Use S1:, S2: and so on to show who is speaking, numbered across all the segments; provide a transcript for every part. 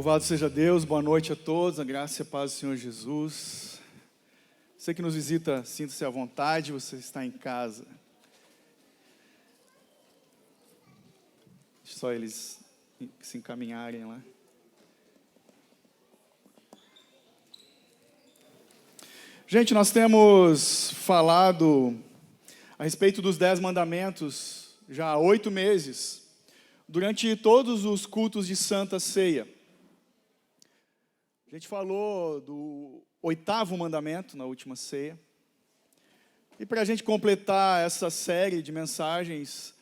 S1: Louvado seja Deus, boa noite a todos, a graça e a paz do Senhor Jesus. Você que nos visita, sinta-se à vontade, você está em casa. Deixa só eles se encaminharem lá. Gente, nós temos falado a respeito dos 10 mandamentos já há 8 meses, durante todos os cultos de Santa Ceia. A gente falou do 8º mandamento na última ceia. E para a gente completar essa série de mensagens,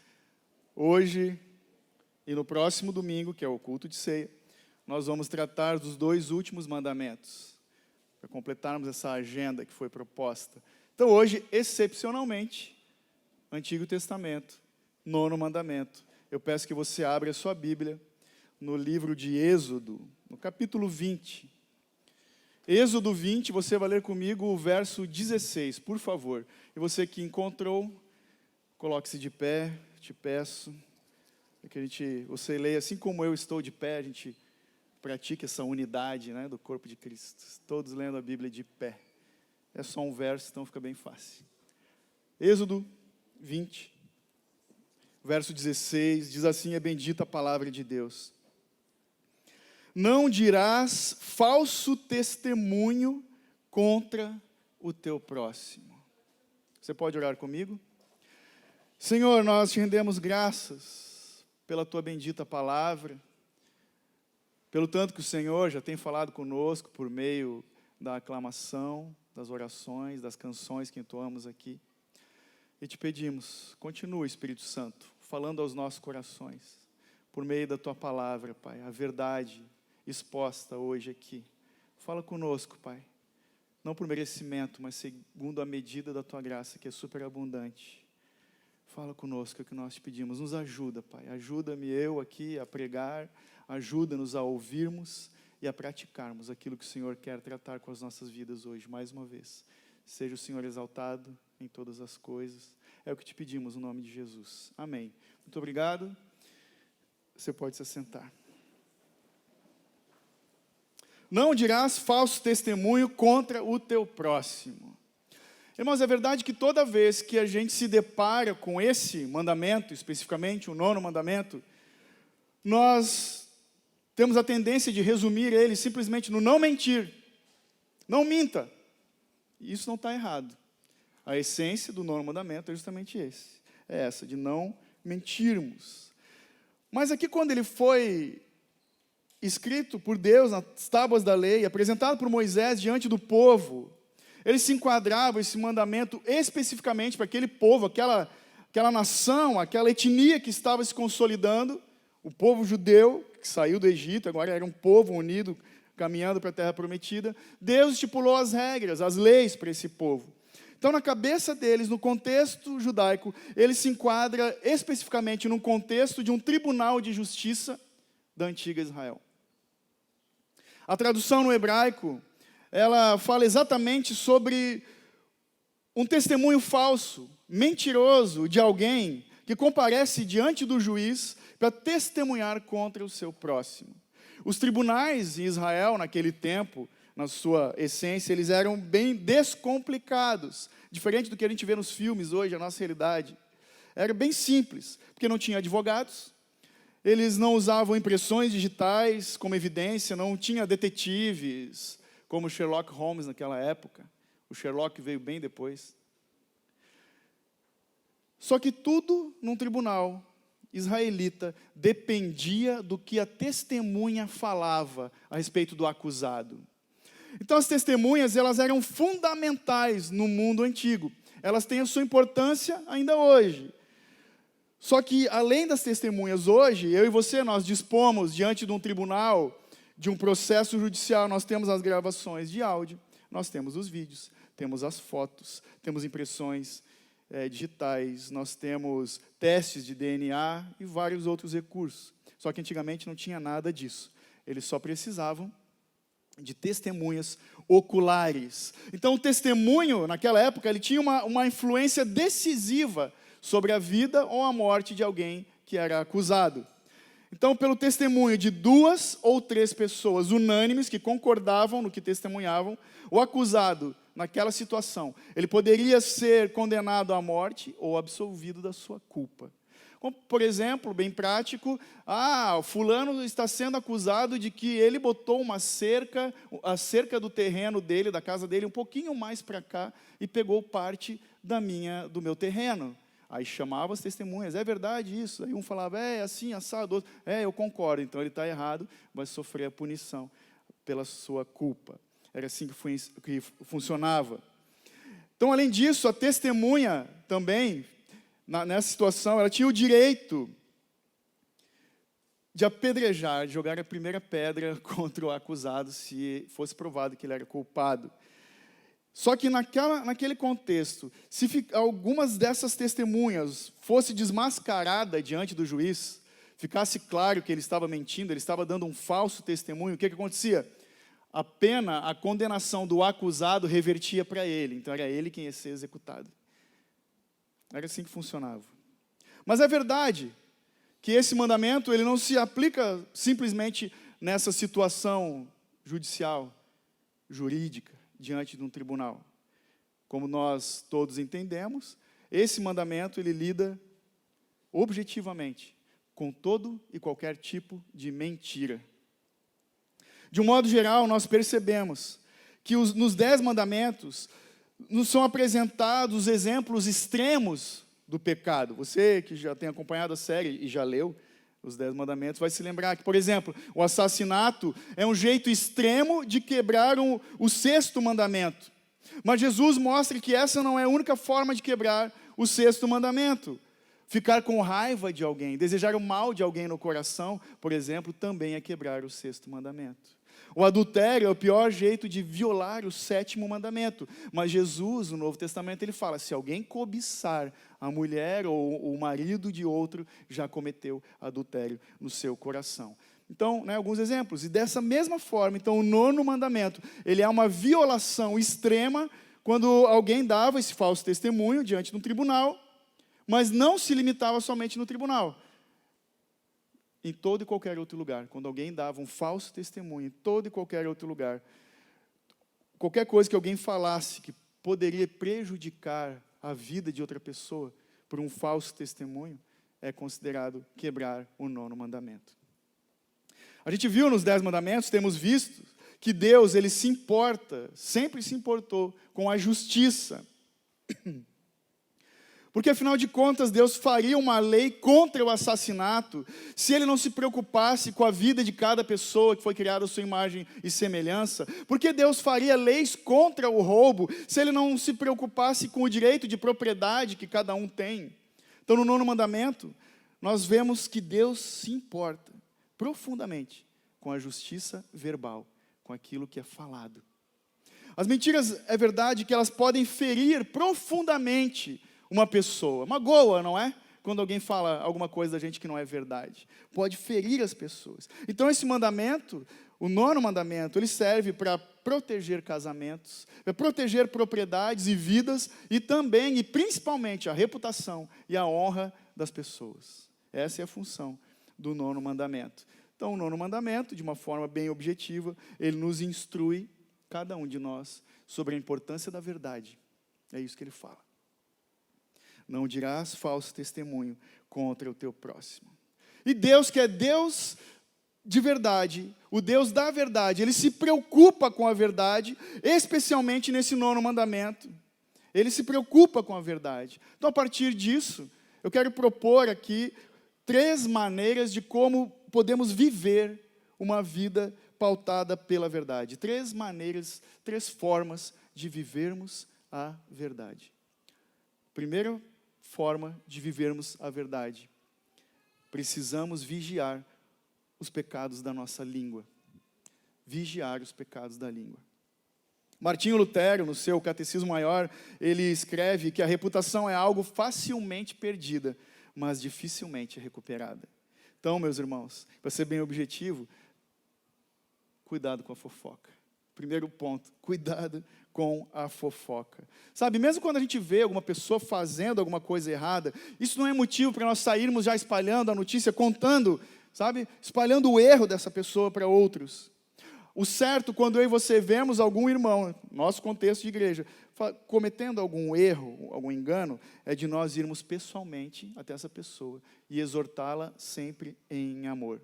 S1: hoje e no próximo domingo, que é o culto de ceia, nós vamos tratar dos 2 últimos mandamentos, para completarmos essa agenda que foi proposta. Então hoje, excepcionalmente, Antigo Testamento, 9º mandamento. Eu peço que você abra a sua Bíblia no livro de Êxodo, no capítulo 20. Êxodo 20, você vai ler comigo o verso 16, por favor. E você que encontrou, coloque-se de pé, te peço. Que você leia assim como eu estou de pé, a gente pratique essa unidade, né, do corpo de Cristo. Todos lendo a Bíblia de pé. É só um verso, então fica bem fácil. Êxodo 20, verso 16, diz assim: é bendita a palavra de Deus. Não dirás falso testemunho contra o teu próximo. Você pode orar comigo? Senhor, nós te rendemos graças pela tua bendita palavra, pelo tanto que o Senhor já tem falado conosco por meio da aclamação, das orações, das canções que entoamos aqui. E te pedimos, continua, Espírito Santo, falando aos nossos corações, por meio da tua palavra, Pai, a verdade exposta hoje aqui. Fala conosco, Pai, não por merecimento, mas segundo a medida da tua graça, que é superabundante. Fala conosco, é o que nós te pedimos. Nos ajuda, Pai. Ajuda-me eu aqui a pregar, ajuda-nos a ouvirmos e a praticarmos aquilo que o Senhor quer tratar com as nossas vidas hoje, mais uma vez. Seja o Senhor exaltado em todas as coisas. É o que te pedimos no nome de Jesus. Amém. Muito obrigado. Você pode se assentar. Não dirás falso testemunho contra o teu próximo. Irmãos, é verdade que toda vez que a gente se depara com esse mandamento, especificamente o 9º mandamento, nós temos a tendência de resumir ele simplesmente no não mentir. Não minta. E isso não está errado. A essência do 9º mandamento é justamente essa, de não mentirmos. Mas aqui quando ele foi escrito por Deus nas tábuas da lei, apresentado por Moisés diante do povo, ele se enquadrava, esse mandamento, especificamente para aquele povo, aquela nação, aquela etnia que estava se consolidando, o povo judeu, que saiu do Egito, agora era um povo unido, caminhando para a terra prometida. Deus estipulou as regras, as leis para esse povo. Então, na cabeça deles, no contexto judaico, ele se enquadra especificamente num contexto de um tribunal de justiça da antiga Israel. A tradução no hebraico, ela fala exatamente sobre um testemunho falso, mentiroso de alguém que comparece diante do juiz para testemunhar contra o seu próximo. Os tribunais em Israel, naquele tempo, na sua essência, eles eram bem descomplicados, diferente do que a gente vê nos filmes hoje, a nossa realidade. Era bem simples, porque não tinha advogados, eles não usavam impressões digitais como evidência, não tinha detetives, como Sherlock Holmes naquela época. O Sherlock veio bem depois. Só que tudo num tribunal israelita dependia do que a testemunha falava a respeito do acusado. Então as testemunhas, elas eram fundamentais no mundo antigo. Elas têm a sua importância ainda hoje. Só que, além das testemunhas, hoje, eu e você, nós dispomos, diante de um tribunal, de um processo judicial, nós temos as gravações de áudio, nós temos os vídeos, temos as fotos, temos impressões digitais, nós temos testes de DNA e vários outros recursos. Só que antigamente não tinha nada disso. Eles só precisavam de testemunhas oculares. Então, o testemunho, naquela época, ele tinha uma influência decisiva sobre a vida ou a morte de alguém que era acusado. Então, pelo testemunho de 2 ou 3 pessoas unânimes que concordavam no que testemunhavam, o acusado, naquela situação, ele poderia ser condenado à morte ou absolvido da sua culpa. Como, por exemplo, bem prático, o fulano está sendo acusado de que ele botou a cerca do terreno dele, da casa dele, um pouquinho mais para cá e pegou parte do meu terreno. Aí chamava as testemunhas, é verdade isso? Aí um falava, é assim, assado, outro, eu concordo, então ele está errado, vai sofrer a punição pela sua culpa. Era assim que funcionava. Então, além disso, a testemunha também, nessa situação, ela tinha o direito de apedrejar, de jogar a primeira pedra contra o acusado, se fosse provado que ele era culpado. Só que naquele contexto, se algumas dessas testemunhas fosse desmascarada diante do juiz, ficasse claro que ele estava mentindo, ele estava dando um falso testemunho, o que acontecia? A pena, a condenação do acusado revertia para ele, então era ele quem ia ser executado. Era assim que funcionava. Mas é verdade que esse mandamento ele não se aplica simplesmente nessa situação judicial, jurídica, diante de um tribunal. Como nós todos entendemos, esse mandamento ele lida objetivamente com todo e qualquer tipo de mentira. De um modo geral, nós percebemos que nos 10 mandamentos nos são apresentados exemplos extremos do pecado. Você que já tem acompanhado a série e já leu os 10 mandamentos, vai se lembrar que, por exemplo, o assassinato é um jeito extremo de quebrar o 6º mandamento. Mas Jesus mostra que essa não é a única forma de quebrar o 6º mandamento. Ficar com raiva de alguém, desejar o mal de alguém no coração, por exemplo, também é quebrar o 6º mandamento. O adultério é o pior jeito de violar o 7º mandamento. Mas Jesus, no Novo Testamento, ele fala, se alguém cobiçar a mulher ou o marido de outro, já cometeu adultério no seu coração. Então, alguns exemplos. E dessa mesma forma, então, o 9º mandamento, ele é uma violação extrema quando alguém dava esse falso testemunho diante de um tribunal, mas não se limitava somente no tribunal. Em todo e qualquer outro lugar, quando alguém dava um falso testemunho, em todo e qualquer outro lugar, qualquer coisa que alguém falasse que poderia prejudicar a vida de outra pessoa por um falso testemunho, é considerado quebrar o 9º mandamento. A gente viu nos 10 mandamentos, temos visto que Deus, ele se importa, sempre se importou com a justiça. Porque, afinal de contas, Deus faria uma lei contra o assassinato se Ele não se preocupasse com a vida de cada pessoa que foi criada à sua imagem e semelhança. Porque Deus faria leis contra o roubo se Ele não se preocupasse com o direito de propriedade que cada um tem. Então, no 9º mandamento, nós vemos que Deus se importa profundamente com a justiça verbal, com aquilo que é falado. As mentiras, é verdade que elas podem ferir profundamente uma pessoa. Magoa, não é? Quando alguém fala alguma coisa da gente que não é verdade. Pode ferir as pessoas. Então esse mandamento, o 9º mandamento, ele serve para proteger casamentos, para proteger propriedades e vidas, e também, e principalmente, a reputação e a honra das pessoas. Essa é a função do 9º mandamento. Então o 9º mandamento, de uma forma bem objetiva, ele nos instrui, cada um de nós, sobre a importância da verdade. É isso que ele fala. Não dirás falso testemunho contra o teu próximo. E Deus, que é Deus de verdade, o Deus da verdade, Ele se preocupa com a verdade, especialmente nesse 9º mandamento. Ele se preocupa com a verdade. Então, a partir disso, eu quero propor aqui 3 maneiras de como podemos viver uma vida pautada pela verdade. 3 maneiras, 3 formas de vivermos a verdade. Primeiro, forma de vivermos a verdade. Precisamos vigiar os pecados da nossa língua. Vigiar os pecados da língua. Martinho Lutero, no seu Catecismo Maior, ele escreve que a reputação é algo facilmente perdida, mas dificilmente recuperada. Então, meus irmãos, para ser bem objetivo, cuidado com a fofoca. Primeiro ponto, cuidado com a fofoca. Sabe, mesmo quando a gente vê alguma pessoa fazendo alguma coisa errada, isso não é motivo para nós sairmos já espalhando a notícia, contando sabe? Espalhando o erro dessa pessoa para outros. O certo, quando eu e você vemos algum irmão, nosso contexto de igreja, cometendo algum erro, algum engano, é de nós irmos pessoalmente até essa pessoa e exortá-la sempre em amor.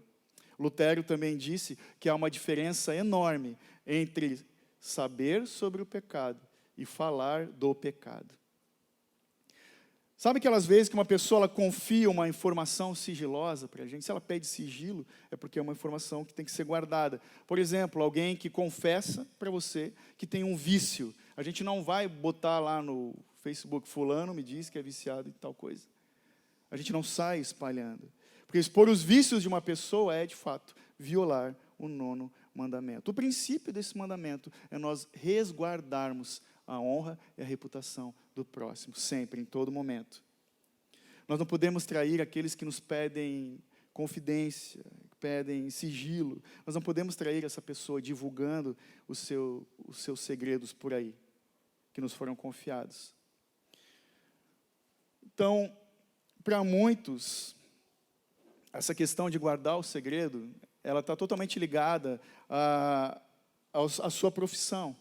S1: Lutero também disse que há uma diferença enorme entre saber sobre o pecado e falar do pecado. Sabe aquelas vezes que uma pessoa ela confia uma informação sigilosa para a gente? Se ela pede sigilo, é porque é uma informação que tem que ser guardada. Por exemplo, alguém que confessa para você que tem um vício. A gente não vai botar lá no Facebook, fulano me diz que é viciado em tal coisa. A gente não sai espalhando. Porque expor os vícios de uma pessoa é, de fato, violar o 9º mandamento. O princípio desse mandamento é nós resguardarmos a honra e a reputação do próximo, sempre, em todo momento. Nós não podemos trair aqueles que nos pedem confidência, que pedem sigilo. Nós não podemos trair essa pessoa divulgando os seus segredos por aí, que nos foram confiados. Então, para muitos, essa questão de guardar o segredo, ela está totalmente ligada à sua profissão,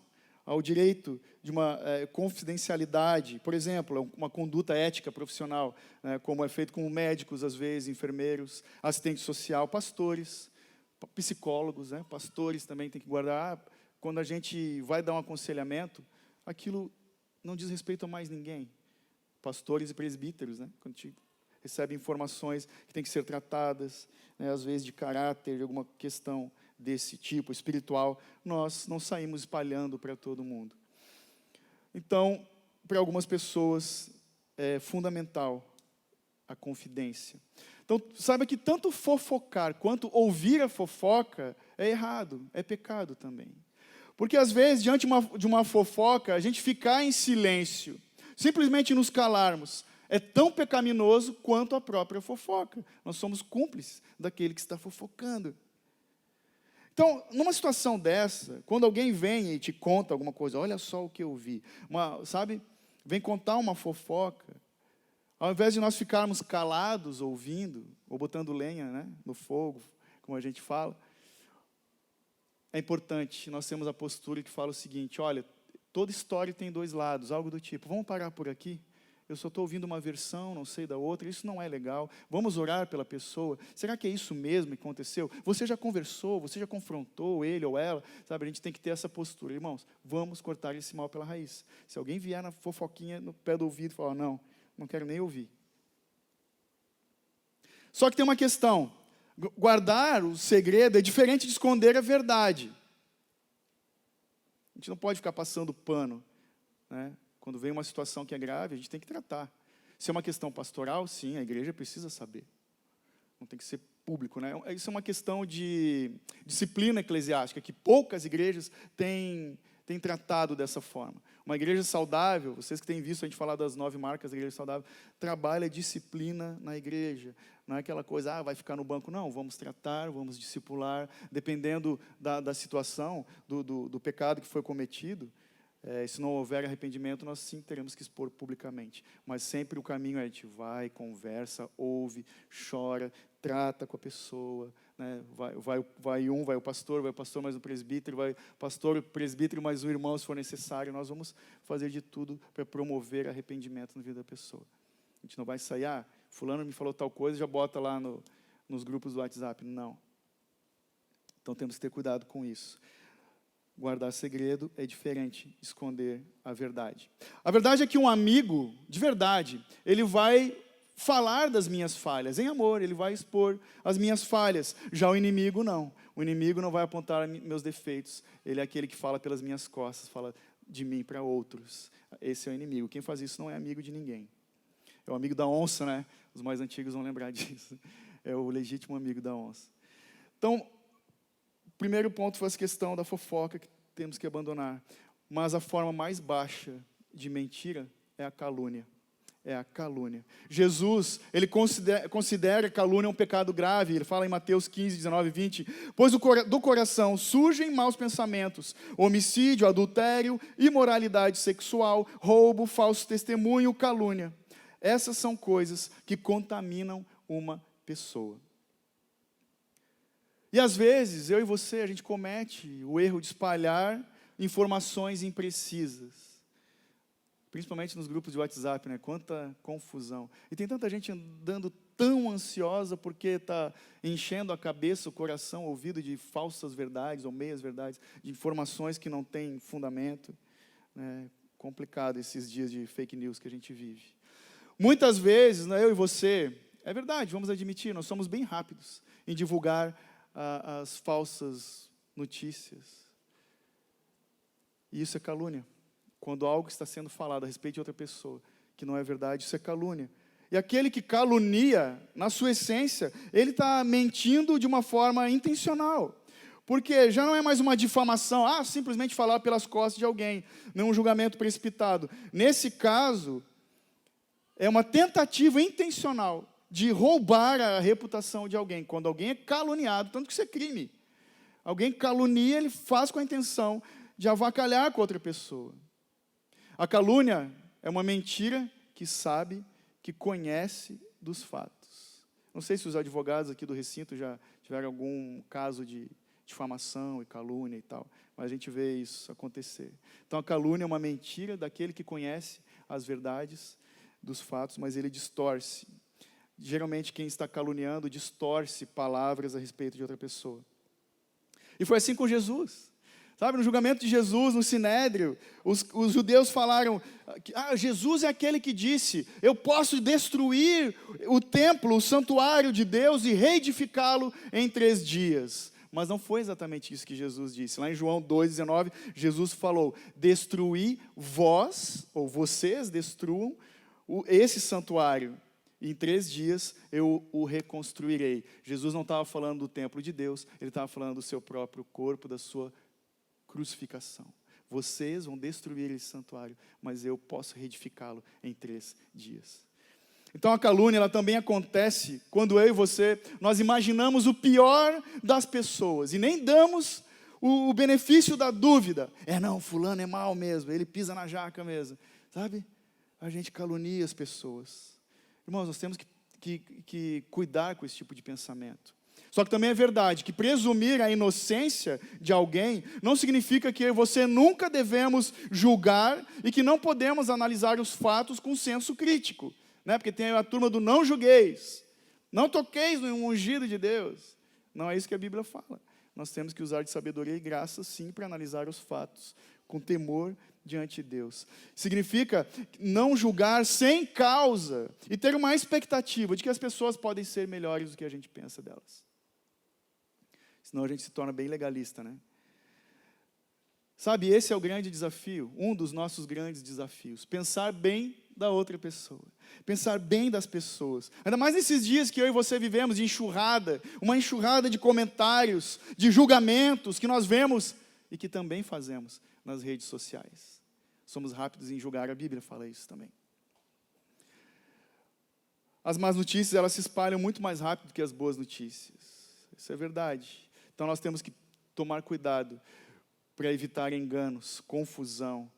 S1: ao direito de uma confidencialidade, por exemplo, uma conduta ética profissional, como é feito com médicos, às vezes, enfermeiros, assistente social, pastores, psicólogos, pastores também tem que guardar. Quando a gente vai dar um aconselhamento, aquilo não diz respeito a mais ninguém. Pastores e presbíteros, quando a gente recebe informações que têm que ser tratadas, às vezes de caráter, de alguma questão desse tipo, espiritual, nós não saímos espalhando para todo mundo. Então, para algumas pessoas, é fundamental a confidência. Então, saiba que tanto fofocar quanto ouvir a fofoca é errado, é pecado também. Porque, às vezes, diante de uma fofoca, a gente ficar em silêncio, simplesmente nos calarmos, é tão pecaminoso quanto a própria fofoca. Nós somos cúmplices daquele que está fofocando. Então, numa situação dessa, quando alguém vem e te conta alguma coisa, olha só o que eu vi, vem contar uma fofoca, ao invés de nós ficarmos calados, ouvindo, ou botando lenha no fogo, como a gente fala, é importante nós termos a postura que fala o seguinte, olha, toda história tem dois lados, algo do tipo, vamos parar por aqui? Eu só estou ouvindo uma versão, não sei da outra, isso não é legal. Vamos orar pela pessoa. Será que é isso mesmo que aconteceu? Você já conversou, você já confrontou ele ou ela? Sabe, a gente tem que ter essa postura. Irmãos, vamos cortar esse mal pela raiz. Se alguém vier na fofoquinha no pé do ouvido e falar, não quero nem ouvir. Só que tem uma questão. Guardar o segredo é diferente de esconder a verdade. A gente não pode ficar passando pano, Quando vem uma situação que é grave, a gente tem que tratar. Se é uma questão pastoral, sim, a igreja precisa saber. Não tem que ser público, Isso é uma questão de disciplina eclesiástica, que poucas igrejas têm tratado dessa forma. Uma igreja saudável, vocês que têm visto a gente falar das 9 marcas da igreja saudável, trabalha disciplina na igreja. Não é aquela coisa, vai ficar no banco. Não, vamos tratar, vamos discipular, dependendo da situação, do pecado que foi cometido. Se não houver arrependimento, nós sim teremos que expor publicamente. Mas sempre o caminho é a gente vai, conversa, ouve, chora, trata com a pessoa. Vai o pastor mais o presbítero, vai o pastor, o presbítero mais o irmão, se for necessário. Nós vamos fazer de tudo para promover arrependimento na vida da pessoa. A gente não vai sair, fulano me falou tal coisa, já bota lá nos grupos do WhatsApp. Não. Então temos que ter cuidado com isso. Guardar segredo é diferente de esconder a verdade. A verdade é que um amigo, de verdade, ele vai falar das minhas falhas, em amor, ele vai expor as minhas falhas. Já o inimigo, não. O inimigo não vai apontar meus defeitos. Ele é aquele que fala pelas minhas costas, fala de mim para outros. Esse é o inimigo. Quem faz isso não é amigo de ninguém. É o amigo da onça, Os mais antigos vão lembrar disso. É o legítimo amigo da onça. Então, o primeiro ponto foi essa questão da fofoca que temos que abandonar. Mas a forma mais baixa de mentira é a calúnia. É a calúnia. Jesus, ele considera a calúnia um pecado grave. Ele fala em Mateus 15, 19 e 20. Pois do coração surgem maus pensamentos, homicídio, adultério, imoralidade sexual, roubo, falso testemunho, calúnia. Essas são coisas que contaminam uma pessoa. E às vezes, eu e você, a gente comete o erro de espalhar informações imprecisas. Principalmente nos grupos de WhatsApp, né? Quanta confusão. E tem tanta gente andando tão ansiosa porque está enchendo a cabeça, o coração, o ouvido de falsas verdades ou meias verdades, de informações que não têm fundamento. É complicado esses dias de fake news que a gente vive. Muitas vezes, né, eu e você, é verdade, vamos admitir, nós somos bem rápidos em divulgar as falsas notícias. E isso é calúnia. Quando algo está sendo falado a respeito de outra pessoa, que não é verdade, isso é calúnia. E aquele que calunia, na sua essência, ele está mentindo de uma forma intencional. Porque já não é mais uma difamação, simplesmente falar pelas costas de alguém, não um julgamento precipitado. Nesse caso, é uma tentativa intencional de roubar a reputação de alguém. Quando alguém é caluniado, tanto que isso é crime. Alguém calunia, ele faz com a intenção de avacalhar com outra pessoa. A calúnia é uma mentira que sabe, que conhece dos fatos. Não sei se os advogados aqui do recinto já tiveram algum caso de difamação e calúnia e tal, mas a gente vê isso acontecer. Então a calúnia é uma mentira daquele que conhece as verdades dos fatos, mas ele distorce. Geralmente quem está caluniando distorce palavras a respeito de outra pessoa. E foi assim com Jesus. Sabe, no julgamento de Jesus, no Sinédrio, os judeus falaram, Jesus é aquele que disse, eu posso destruir o templo, o santuário de Deus e reedificá-lo em 3 dias. Mas não foi exatamente isso que Jesus disse. Lá em João 2,19, Jesus falou, destruí vós, ou vocês destruam esse santuário. Em 3 dias eu o reconstruirei. Jesus não estava falando do templo de Deus, ele estava falando do seu próprio corpo, da sua crucificação. Vocês vão destruir esse santuário, mas eu posso reedificá-lo em 3 dias. Então a calúnia, ela também acontece quando eu e você, nós imaginamos o pior das pessoas e nem damos o benefício da dúvida. Não, fulano é mau mesmo, ele pisa na jaca mesmo. Sabe? A gente calunia as pessoas. Irmãos, nós temos que cuidar com esse tipo de pensamento. Só que também é verdade que presumir a inocência de alguém não significa que eu e você nunca devemos julgar e que não podemos analisar os fatos com senso crítico. Né? Porque tem a turma do não julgueis, não toqueis no ungido de Deus. Não é isso que a Bíblia fala. Nós temos que usar de sabedoria e graça, sim, para analisar os fatos com temor diante de Deus. Significa não julgar sem causa e ter uma expectativa de que as pessoas podem ser melhores do que a gente pensa delas. Senão a gente se torna bem legalista, né? Sabe, esse é o grande desafio, um dos nossos grandes desafios. Pensar bem da outra pessoa. Pensar bem das pessoas. Ainda mais nesses dias que eu e você vivemos de enxurrada, uma enxurrada de comentários, de julgamentos que nós vemos e que também fazemos nas redes sociais. Somos rápidos em julgar, a Bíblia fala isso também. As más notícias, elas se espalham muito mais rápido que as boas notícias. Isso é verdade. Então nós temos que tomar cuidado para evitar enganos, confusão,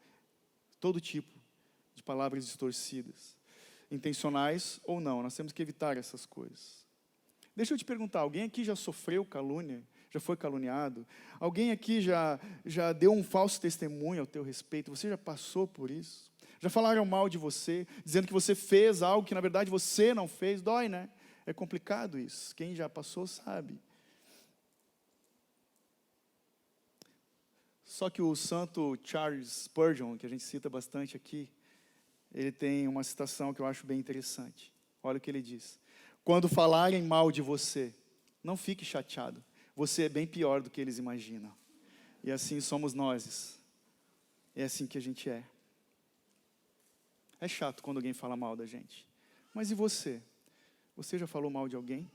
S1: todo tipo de palavras distorcidas, intencionais ou não. Nós temos que evitar essas coisas. Deixa eu te perguntar, alguém aqui já sofreu calúnia? Já foi caluniado? Alguém aqui já deu um falso testemunho ao teu respeito? Você já passou por isso? Já falaram mal de você, dizendo que você fez algo que na verdade você não fez? Dói, né? É complicado isso. Quem já passou sabe. Só que o santo Charles Spurgeon, que a gente cita bastante aqui, ele tem uma citação que eu acho bem interessante. Olha o que ele diz. Quando falarem mal de você, não fique chateado. Você é bem pior do que eles imaginam. E assim somos nós. É assim que a gente é. É chato quando alguém fala mal da gente. Mas e você? Você já falou mal de alguém?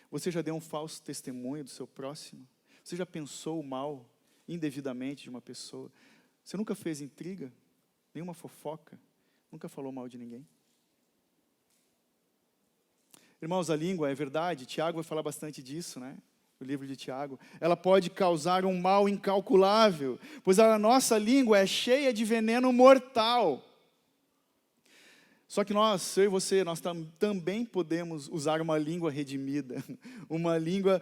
S1: Você já deu um falso testemunho do seu próximo? Você já pensou mal indevidamente de uma pessoa? Você nunca fez intriga? Nenhuma fofoca? Nunca falou mal de ninguém? Irmãos, a língua, é verdade, Tiago vai falar bastante disso, né? O livro de Tiago. Ela pode causar um mal incalculável, pois a nossa língua é cheia de veneno mortal. Só que nós, eu e você, nós também podemos usar uma língua redimida, uma língua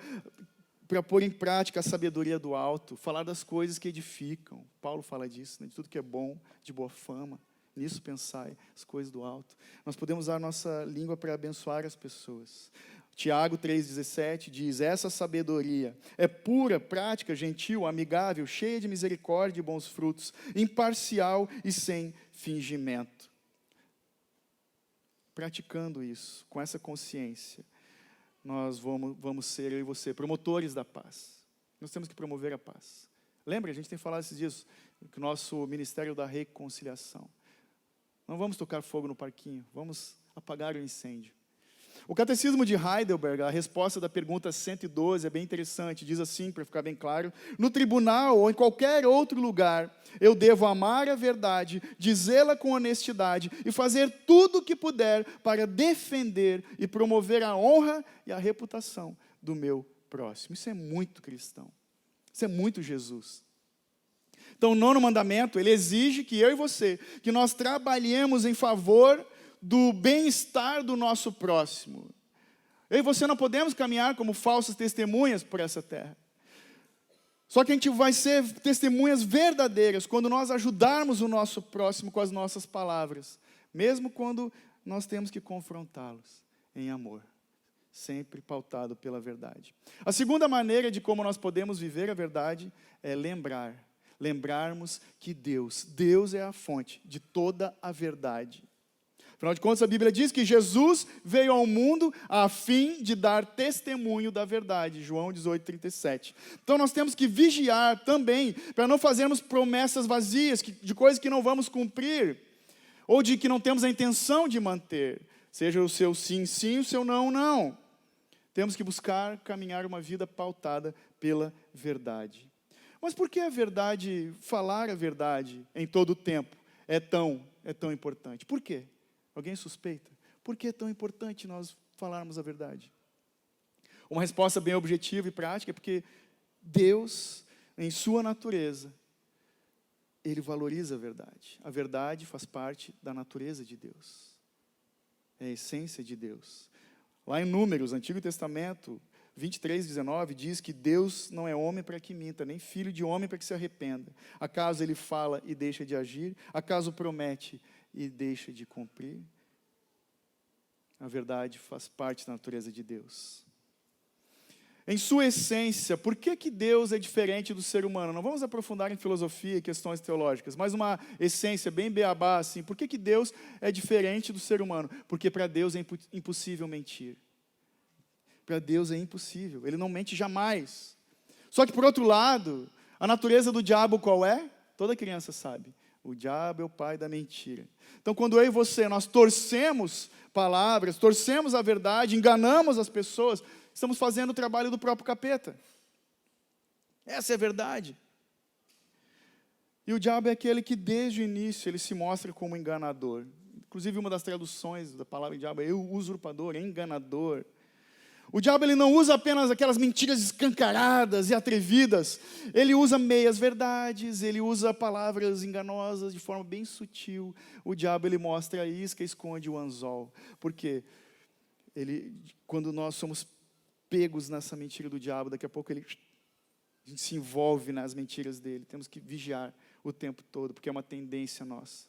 S1: para pôr em prática a sabedoria do alto, falar das coisas que edificam. Paulo fala disso, né? De tudo que é bom, de boa fama. Nisso pensai, as coisas do alto. Nós podemos usar a nossa língua para abençoar as pessoas. Tiago 3,17 diz, essa sabedoria é pura, prática, gentil, amigável, cheia de misericórdia e bons frutos, imparcial e sem fingimento. Praticando isso, com essa consciência, nós vamos ser, eu e você, promotores da paz. Nós temos que promover a paz. Lembra, a gente tem falado esses dias, que o nosso ministério da reconciliação. Não vamos tocar fogo no parquinho, vamos apagar o incêndio. O Catecismo de Heidelberg, a resposta da pergunta 112 é bem interessante, diz assim, para ficar bem claro, no tribunal ou em qualquer outro lugar, eu devo amar a verdade, dizê-la com honestidade e fazer tudo o que puder para defender e promover a honra e a reputação do meu próximo. Isso é muito cristão, isso é muito Jesus. Então, o 9º mandamento, ele exige que eu e você, que nós trabalhemos em favor do bem-estar do nosso próximo. Eu e você não podemos caminhar como falsas testemunhas por essa terra. Só que a gente vai ser testemunhas verdadeiras quando nós ajudarmos o nosso próximo com as nossas palavras, mesmo quando nós temos que confrontá-los em amor, sempre pautado pela verdade. A segunda maneira de como nós podemos viver a verdade é lembrarmos que Deus é a fonte de toda a verdade. Afinal de contas, a Bíblia diz que Jesus veio ao mundo a fim de dar testemunho da verdade. João 18:37. Então, nós temos que vigiar também para não fazermos promessas vazias, de coisas que não vamos cumprir, ou de que não temos a intenção de manter. Seja o seu sim, sim, o seu não, não. Temos que buscar caminhar uma vida pautada pela verdade. Mas por que a verdade, falar a verdade em todo o tempo, é tão importante? Por quê? Alguém suspeita? Por que é tão importante nós falarmos a verdade? Uma resposta bem objetiva e prática é porque Deus, em sua natureza, Ele valoriza a verdade. A verdade faz parte da natureza de Deus. É a essência de Deus. Lá em Números, Antigo Testamento, 23:19, diz que Deus não é homem para que minta, nem filho de homem para que se arrependa. Acaso Ele fala e deixa de agir? Acaso promete e deixa de cumprir? A verdade faz parte da natureza de Deus. Em sua essência, por que Deus é diferente do ser humano? Não vamos aprofundar em filosofia e questões teológicas, mas uma essência bem beabá, assim. Por que Deus é diferente do ser humano? Porque para Deus é impossível mentir. Para Deus é impossível, Ele não mente jamais. Só que, por outro lado, a natureza do diabo qual é? Toda criança sabe. O diabo é o pai da mentira. Então, quando eu e você, nós torcemos palavras, torcemos a verdade, enganamos as pessoas, estamos fazendo o trabalho do próprio capeta. Essa é a verdade. E o diabo é aquele que, desde o início, ele se mostra como enganador. Inclusive, uma das traduções da palavra diabo é usurpador, enganador. O diabo ele não usa apenas aquelas mentiras escancaradas e atrevidas. Ele usa meias verdades, ele usa palavras enganosas de forma bem sutil. O diabo ele mostra a isca e esconde o anzol. Por quê? Quando nós somos pegos nessa mentira do diabo, daqui a pouco a gente se envolve nas mentiras dele. Temos que vigiar o tempo todo, porque é uma tendência nossa.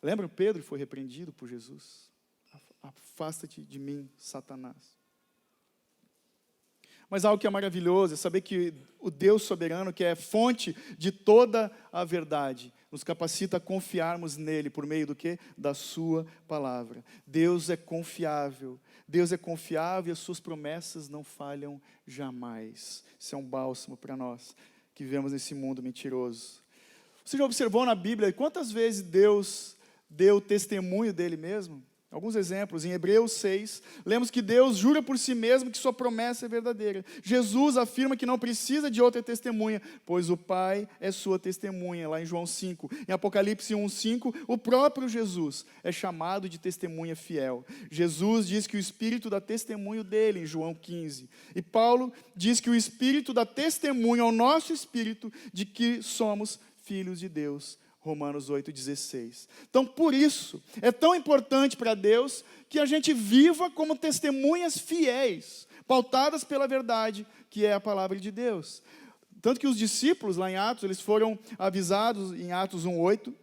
S1: Lembram? Pedro foi repreendido por Jesus. Afasta-te de mim, Satanás. Mas algo que é maravilhoso é saber que o Deus soberano, que é fonte de toda a verdade, nos capacita a confiarmos nele por meio do quê? Da sua palavra. Deus é confiável. Deus é confiável e as suas promessas não falham jamais. Isso é um bálsamo para nós que vivemos nesse mundo mentiroso. Você já observou na Bíblia quantas vezes Deus deu testemunho dele mesmo? Alguns exemplos, em Hebreus 6, lemos que Deus jura por si mesmo que sua promessa é verdadeira. Jesus afirma que não precisa de outra testemunha, pois o Pai é sua testemunha, lá em João 5. Em Apocalipse 1:5, o próprio Jesus é chamado de testemunha fiel. Jesus diz que o Espírito dá testemunho dele, em João 15. E Paulo diz que o Espírito dá testemunho ao nosso Espírito de que somos filhos de Deus. Romanos 8:16. Então, por isso, é tão importante para Deus que a gente viva como testemunhas fiéis, pautadas pela verdade, que é a palavra de Deus. Tanto que os discípulos, lá em Atos, eles foram avisados, em Atos 1:8,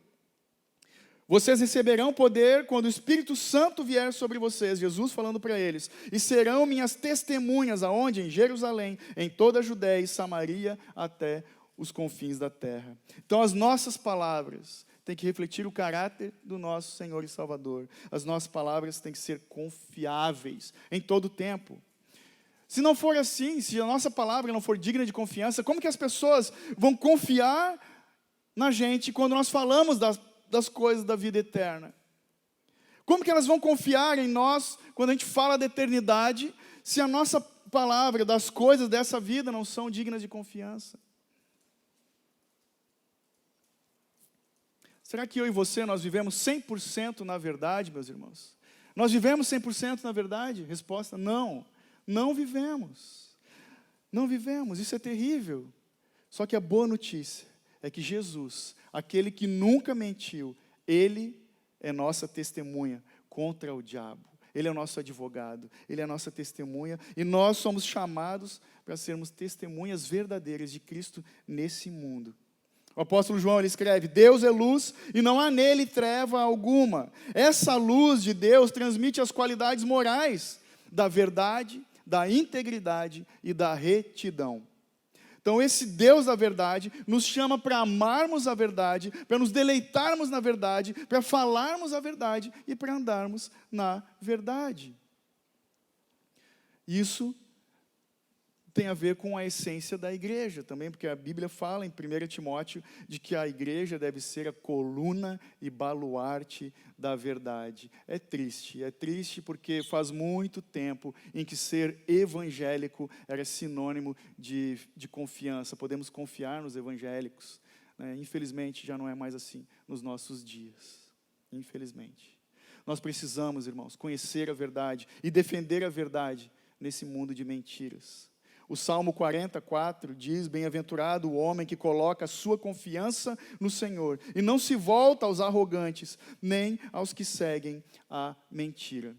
S1: vocês receberão poder quando o Espírito Santo vier sobre vocês, Jesus falando para eles, e serão minhas testemunhas, aonde? Em Jerusalém, em toda a Judéia e Samaria, até os confins da terra. Então as nossas palavras têm que refletir o caráter do nosso Senhor e Salvador. As nossas palavras têm que ser confiáveis em todo o tempo. Se não for assim, se a nossa palavra não for digna de confiança, como que as pessoas vão confiar na gente quando nós falamos das coisas da vida eterna? Como que elas vão confiar em nós quando a gente fala da eternidade, se a nossa palavra das coisas dessa vida não são dignas de confiança? Será que eu e você, nós vivemos 100% na verdade, meus irmãos? Nós vivemos 100% na verdade? Resposta, não. Não vivemos. Não vivemos, isso é terrível. Só que a boa notícia é que Jesus, aquele que nunca mentiu, Ele é nossa testemunha contra o diabo. Ele é o nosso advogado, Ele é a nossa testemunha, e nós somos chamados para sermos testemunhas verdadeiras de Cristo nesse mundo. O apóstolo João, ele escreve, Deus é luz e não há nele treva alguma. Essa luz de Deus transmite as qualidades morais da verdade, da integridade e da retidão. Então esse Deus da verdade nos chama para amarmos a verdade, para nos deleitarmos na verdade, para falarmos a verdade e para andarmos na verdade. Isso tem a ver com a essência da igreja também, porque a Bíblia fala em 1 Timóteo de que a igreja deve ser a coluna e baluarte da verdade. É triste porque faz muito tempo em que ser evangélico era sinônimo de confiança. Podemos confiar nos evangélicos, né? Infelizmente já não é mais assim nos nossos dias, infelizmente. Nós precisamos, irmãos, conhecer a verdade e defender a verdade nesse mundo de mentiras. O Salmo 44 diz, bem-aventurado o homem que coloca a sua confiança no Senhor e não se volta aos arrogantes, nem aos que seguem a mentira.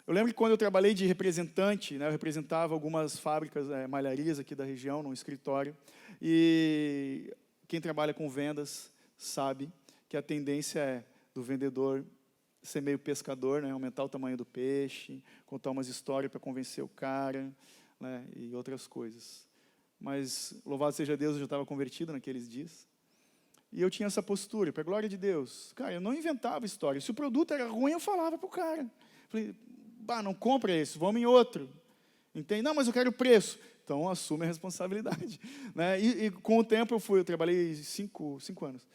S1: Eu lembro que quando eu trabalhei de representante, né, eu representava algumas fábricas, malharias aqui da região, num escritório, e quem trabalha com vendas sabe que a tendência é do vendedor ser meio pescador, né, aumentar o tamanho do peixe, contar umas histórias para convencer o cara, né, e outras coisas. Mas, louvado seja Deus, eu já estava convertido naqueles dias. E eu tinha essa postura, para a glória de Deus. Cara, eu não inventava história. Se o produto era ruim, eu falava para o cara. Falei, não compra esse, vamos em outro. Entende? Não, mas eu quero o preço. Então, assume a responsabilidade. Né? E com o tempo eu trabalhei 5 anos.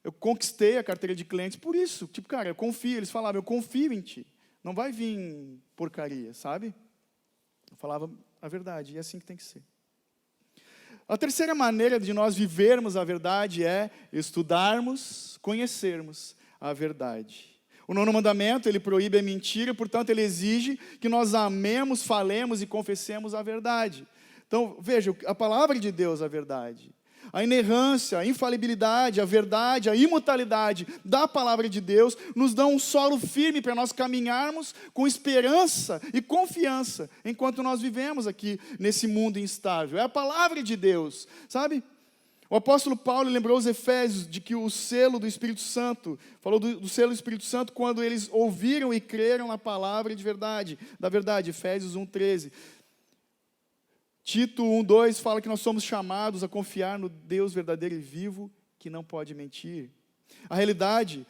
S1: Eu conquistei a carteira de clientes por isso. Tipo, cara, eu confio. Eles falavam, eu confio em ti. Não vai vir porcaria, sabe? Eu falava a verdade, e é assim que tem que ser. A terceira maneira de nós vivermos a verdade é estudarmos, conhecermos a verdade. O 9º mandamento, ele proíbe a mentira, portanto, ele exige que nós amemos, falemos e confessemos a verdade. Então, veja, a palavra de Deus é a verdade. A inerrância, a infalibilidade, a verdade, a imutabilidade da palavra de Deus nos dão um solo firme para nós caminharmos com esperança e confiança enquanto nós vivemos aqui nesse mundo instável. É a palavra de Deus, sabe? O apóstolo Paulo lembrou os Efésios de que o selo do Espírito Santo, falou do selo do Espírito Santo quando eles ouviram e creram na palavra de verdade, da verdade, Efésios 1:13. Tito 1:2 fala que nós somos chamados a confiar no Deus verdadeiro e vivo, que não pode mentir. A realidade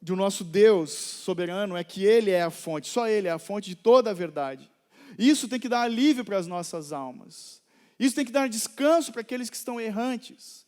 S1: do nosso Deus soberano é que Ele é a fonte, só Ele é a fonte de toda a verdade. Isso tem que dar alívio para as nossas almas. Isso tem que dar descanso para aqueles que estão errantes.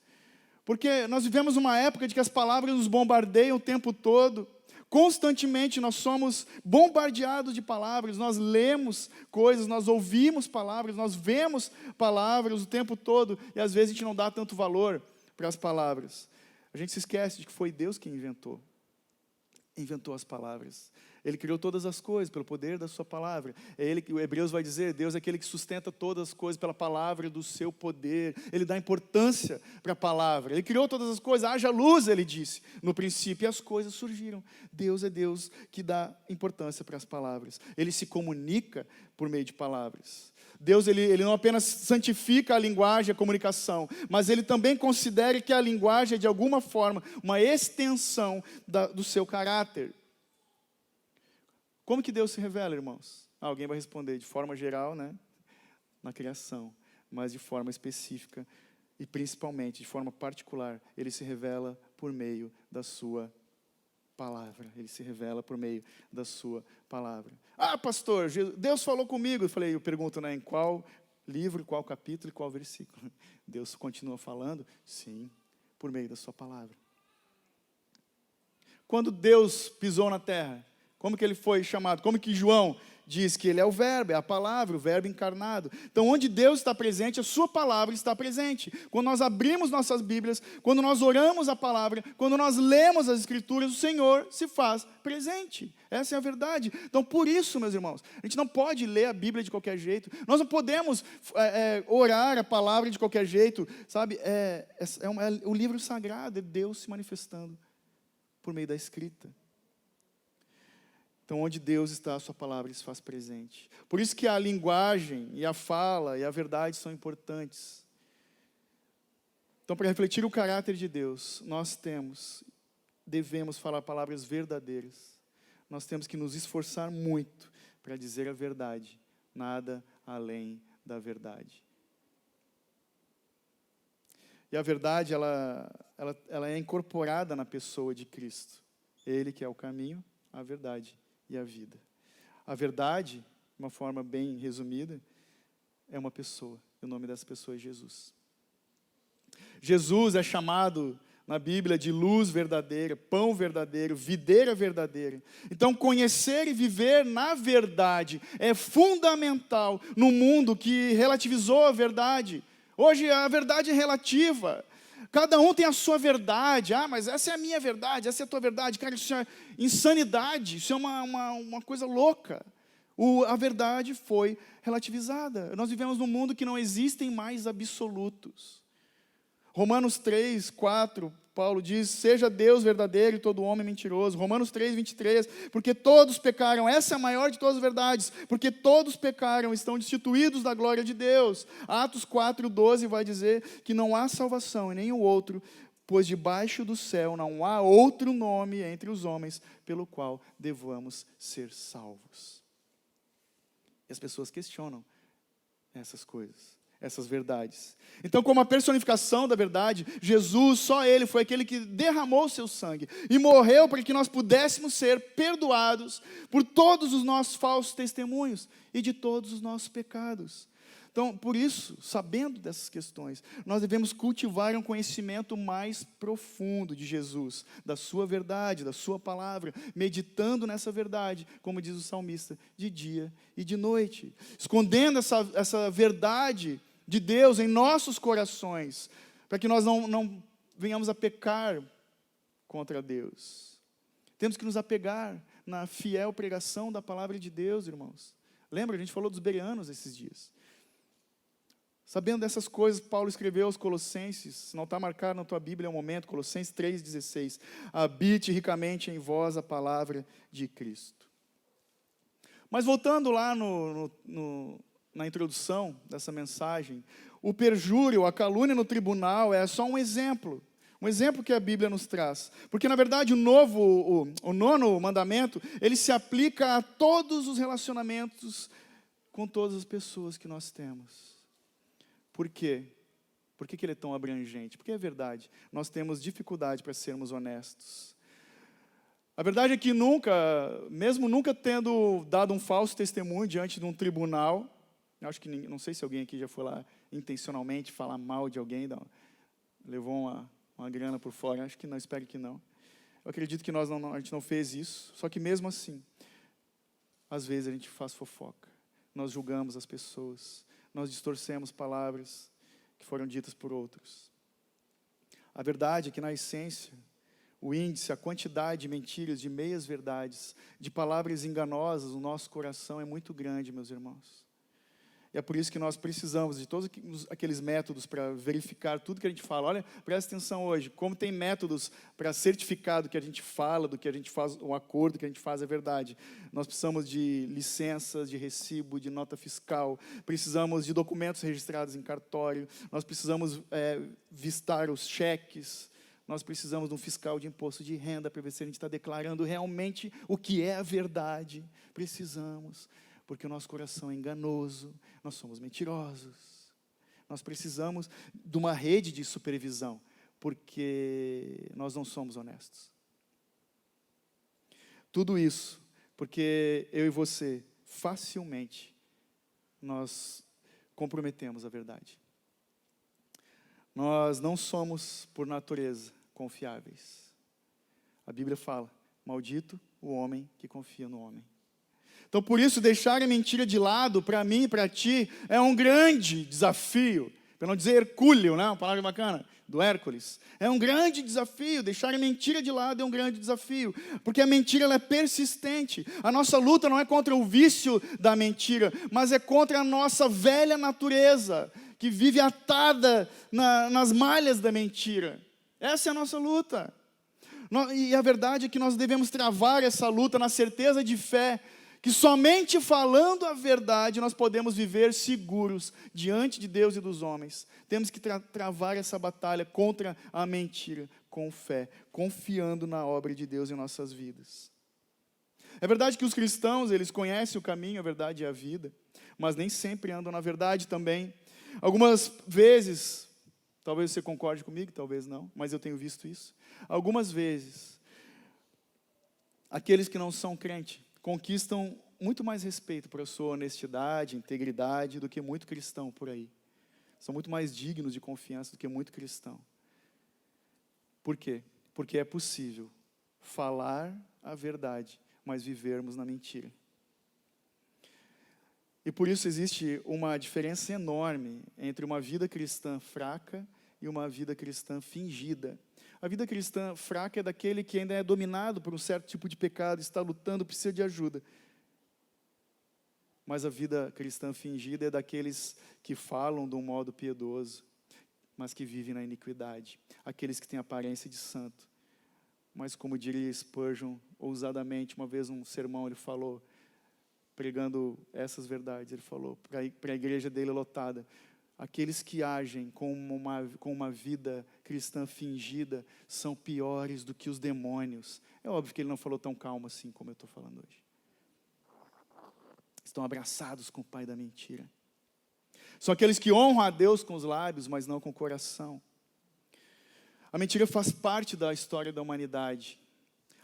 S1: Porque nós vivemos uma época de que as palavras nos bombardeiam o tempo todo. Constantemente nós somos bombardeados de palavras, nós lemos coisas, nós ouvimos palavras, nós vemos palavras o tempo todo, e às vezes a gente não dá tanto valor para as palavras. A gente se esquece de que foi Deus quem inventou as palavras. Ele criou todas as coisas pelo poder da sua palavra. É Ele que o Hebreus vai dizer, Deus é aquele que sustenta todas as coisas pela palavra do seu poder. Ele dá importância para a palavra. Ele criou todas as coisas, haja luz, ele disse. No princípio, e as coisas surgiram. Deus é Deus que dá importância para as palavras. Ele se comunica por meio de palavras. Deus ele não apenas santifica a linguagem, a comunicação, mas Ele também considera que a linguagem é, de alguma forma, uma extensão do seu caráter. Como que Deus se revela, irmãos? Alguém vai responder de forma geral, né? Na criação, mas de forma específica e principalmente, de forma particular, Ele se revela por meio da sua palavra. Ele se revela por meio da sua palavra. Ah, pastor, Deus falou comigo. Eu pergunto, né, em qual livro, qual capítulo e qual versículo? Deus continua falando? Sim, por meio da sua palavra. Quando Deus pisou na terra, como que Ele foi chamado? Como que João diz que Ele é o verbo, é a palavra, o verbo encarnado. Então, onde Deus está presente, a sua palavra está presente. Quando nós abrimos nossas Bíblias, quando nós oramos a palavra, quando nós lemos as Escrituras, o Senhor se faz presente. Essa é a verdade. Então, por isso, meus irmãos, a gente não pode ler a Bíblia de qualquer jeito. Nós não podemos orar a palavra de qualquer jeito, sabe? É o livro sagrado, é Deus se manifestando por meio da escrita. Então, onde Deus está, a sua palavra se faz presente. Por isso que a linguagem, e a fala, e a verdade são importantes. Então, para refletir o caráter de Deus, nós devemos falar palavras verdadeiras. Nós temos que nos esforçar muito para dizer a verdade, nada além da verdade. E a verdade, ela é incorporada na pessoa de Cristo. Ele que é o caminho, a verdade e a vida. A verdade, de uma forma bem resumida, é uma pessoa. E o nome dessa pessoa é Jesus. Jesus é chamado na Bíblia de luz verdadeira, pão verdadeiro, videira verdadeira. Então, conhecer e viver na verdade é fundamental no mundo que relativizou a verdade. Hoje a verdade é relativa. Cada um tem a sua verdade. Ah, mas essa é a minha verdade, essa é a tua verdade. Cara, isso é insanidade, isso é uma coisa louca. A verdade foi relativizada. Nós vivemos num mundo que não existem mais absolutos. Romanos 3, 4, Paulo diz, seja Deus verdadeiro e todo homem mentiroso. Romanos 3, 23, porque todos pecaram, essa é a maior de todas as verdades, porque todos pecaram, estão destituídos da glória de Deus. Atos 4, 12 vai dizer que não há salvação em nenhum outro, pois debaixo do céu não há outro nome entre os homens pelo qual devamos ser salvos. E as pessoas questionam essas coisas, essas verdades. Então, como a personificação da verdade, Jesus, só Ele foi aquele que derramou o seu sangue e morreu para que nós pudéssemos ser perdoados por todos os nossos falsos testemunhos e de todos os nossos pecados. Então, por isso, sabendo dessas questões, nós devemos cultivar um conhecimento mais profundo de Jesus, da sua verdade, da sua palavra, meditando nessa verdade, como diz o salmista, de dia e de noite, escondendo essa verdade de Deus em nossos corações, para que nós não venhamos a pecar contra Deus. Temos que nos apegar na fiel pregação da palavra de Deus, irmãos. Lembra, a gente falou dos bereanos esses dias. Sabendo dessas coisas, Paulo escreveu aos Colossenses, se não está marcado na tua Bíblia, é um momento, Colossenses 3,16, habite ricamente em vós a palavra de Cristo. Mas voltando lá na introdução dessa mensagem, o perjúrio, a calúnia no tribunal é só um exemplo que a Bíblia nos traz. Porque, na verdade, o nono mandamento, ele se aplica a todos os relacionamentos com todas as pessoas que nós temos. Por quê? Por que ele é tão abrangente? Porque é verdade, nós temos dificuldade para sermos honestos. A verdade é que mesmo nunca tendo dado um falso testemunho diante de um tribunal, acho que não sei se alguém aqui já foi lá intencionalmente falar mal de alguém, levou uma grana por fora, acho que não, espero que não. Eu acredito que a gente não fez isso, só que mesmo assim, às vezes a gente faz fofoca, nós julgamos as pessoas, nós distorcemos palavras que foram ditas por outros. A verdade é que, na essência, o índice, a quantidade de mentiras, de meias verdades, de palavras enganosas no nosso coração é muito grande, meus irmãos. E é por isso que nós precisamos de todos aqueles métodos para verificar tudo que a gente fala. Olha, presta atenção hoje, como tem métodos para certificar do que a gente fala, do que a gente faz, o acordo que a gente faz é verdade. Nós precisamos de licenças, de recibo, de nota fiscal, precisamos de documentos registrados em cartório, nós precisamos vistar os cheques, nós precisamos de um fiscal de imposto de renda para ver se a gente está declarando realmente o que é a verdade. Precisamos. Porque o nosso coração é enganoso, nós somos mentirosos. Nós precisamos de uma rede de supervisão, porque nós não somos honestos. Tudo isso porque eu e você, facilmente, nós comprometemos a verdade. Nós não somos, por natureza, confiáveis. A Bíblia fala, maldito o homem que confia no homem. Então, por isso, deixar a mentira de lado, para mim e para ti, é um grande desafio. Para não dizer hercúleo, né? Uma palavra bacana, do Hércules. É um grande desafio, deixar a mentira de lado é um grande desafio. Porque a mentira ela é persistente. A nossa luta não é contra o vício da mentira, mas é contra a nossa velha natureza, que vive atada nas malhas da mentira. Essa é a nossa luta. E a verdade é que nós devemos travar essa luta na certeza de fé, que somente falando a verdade nós podemos viver seguros diante de Deus e dos homens. Temos que travar essa batalha contra a mentira com fé, confiando na obra de Deus em nossas vidas. É verdade que os cristãos, eles conhecem o caminho, a verdade e a vida, mas nem sempre andam na verdade também. Algumas vezes, talvez você concorde comigo, talvez não, mas eu tenho visto isso. Algumas vezes, aqueles que não são crentes conquistam muito mais respeito por sua honestidade, integridade, do que muito cristão por aí. São muito mais dignos de confiança do que muito cristão. Por quê? Porque é possível falar a verdade, mas vivermos na mentira. E por isso existe uma diferença enorme entre uma vida cristã fraca e uma vida cristã fingida. A vida cristã fraca é daquele que ainda é dominado por um certo tipo de pecado, está lutando, precisa de ajuda. Mas a vida cristã fingida é daqueles que falam de um modo piedoso, mas que vivem na iniquidade. Aqueles que têm aparência de santo. Mas como diria Spurgeon, ousadamente, uma vez num sermão ele falou, pregando essas verdades, ele falou para a igreja dele lotada, aqueles que agem com uma vida cristã fingida são piores do que os demônios. É óbvio que ele não falou tão calmo assim como eu estou falando hoje. Estão abraçados com o pai da mentira. São aqueles que honram a Deus com os lábios, mas não com o coração. A mentira faz parte da história da humanidade.